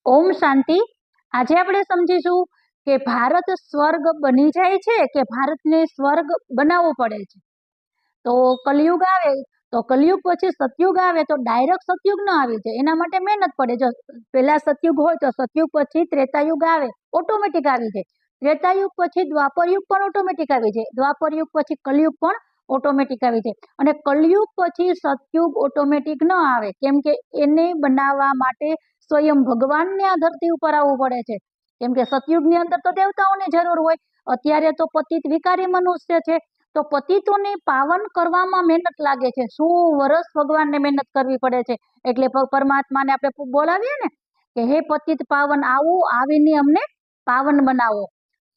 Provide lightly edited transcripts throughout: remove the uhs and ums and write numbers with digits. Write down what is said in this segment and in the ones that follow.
ओम शांति। आज આપણે સમજીશું કે ભારત સ્વર્ગ બની જાય છે કે ભારતને સ્વર્ગ બનાવવો પડે છે। તો કલયુગ આવે તો કલયુગ પછી સતયુગ આવે તો ડાયરેક્ટ સતયુગ ન આવી જાય, એના માટે મહેનત પડે। જો પહેલા સતયુગ હોય તો સતયુગ પછી ત્રેતાયુગ આવે, ઓટોમેટિક આવી જાય। ત્રેતાયુગ પછી દ્વાપરયુગ પણ ઓટોમેટિક આવી જાય, દ્વાપરયુગ પછી કલયુગ પણ ઓટોમેટિક આવી જાય। અને કલયુગ પછી સતયુગ ઓટોમેટિક ન આવે, કેમ કે એને બનાવવા માટે स्वयं भगवान ने आ धरती पर आववू पड़े छे। केम के सतयुग ની અંદર तो देवताओं ની જરૂર હોય, અત્યારે तो पतित विकारी मनुष्य छे, तो पतितोने पावन करवामां मेहनत लागे छे। 100 वर्ष भगवान ने मेहनत करवी पड़े छे। એટલે परमात्मा ने आपणे बोलावीए ने કે हे पतित पावन आवो, आवीने अमने पावन बनावो।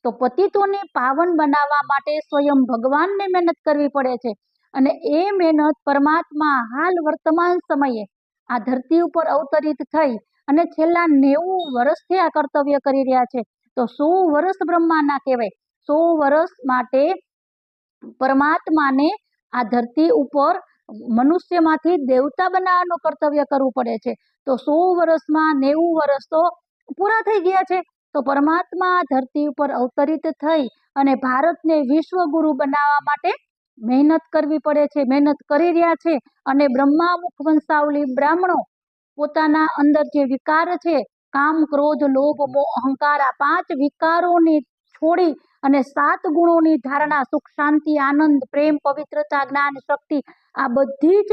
तो पतितोने पावन बनावा माटे स्वयं भगवान ने मेहनत करवी पड़े छे। અને એ मेहनत परमात्मा हाल वर्तमान समये आ धरती पर अवतरित थई અને છેલ્લા 90 વર્ષથી આ કર્તવ્ય કરી રહ્યા છે। તો 100 વર્ષ બ્રહ્માના કહેવાય। 100 વર્ષ માટે પરમાત્માને આ ધરતી ઉપર મનુષ્યમાંથી દેવતા બનાવવાનું કર્તવ્ય કરવું પડે છે। તો 100 વર્ષમાં 90 વર્ષ તો પૂરા થઈ ગયા છે। તો પરમાત્મા ધરતી ઉપર અવતરિત થઈ અને ભારતને વિશ્વગુરુ બનાવવા માટે મહેનત કરવી પડે છે, મહેનત કરી રહ્યા છે। અને બ્રહ્મા મુખ વંશાવલી બ્રાહ્મણો પોતાના અંદર જે વિકાર છે, કામ ક્રોધ લોભ મોહ અહંકાર, આ 5 વિકારોને છોડી અને 7 ગુણોની ધારણા, સુખ શાંતિ આનંદ પ્રેમ પવિત્રતા જ્ઞાન શક્તિ, આ બધી જ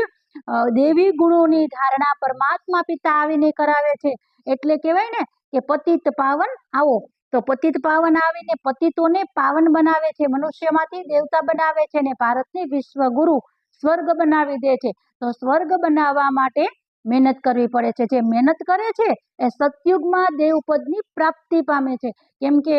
દેવી ગુણોની ધારણા પરમાત્મા પિતા આવીને કરાવે છે। એટલે કહેવાય ને કે પતિત પાવન આવો। તો પતિત પાવન આવીને પતિતોને પાવન બનાવે છે, મનુષ્યમાંથી દેવતા બનાવે છે અને ભારતને વિશ્વગુરુ સ્વર્ગ બનાવી દે છે। તો સ્વર્ગ બનાવવા માટે મહેનત કરવી પડે છે। જે મહેનત કરે છે એ સતયુગમાં દેવપદની પ્રાપ્તિ પામે છે। કેમ કે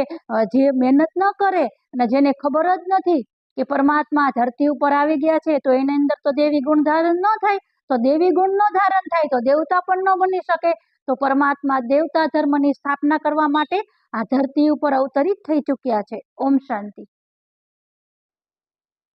જે મહેનત ન કરે અને જેને ખબર જ નથી કે પરમાત્મા ધરતી ઉપર આવી ગયા છે, તો એની અંદર તો દેવી ગુણ ધારણ ન થાય। તો દેવી ગુણ ન ધારણ થાય તો દેવતા પણ ન બની શકે। તો પરમાત્મા દેવતા ધર્મની સ્થાપના કરવા માટે આ ધરતી ઉપર અવતરિત થઈ ચૂક્યા છે। ઓમ શાંતિ।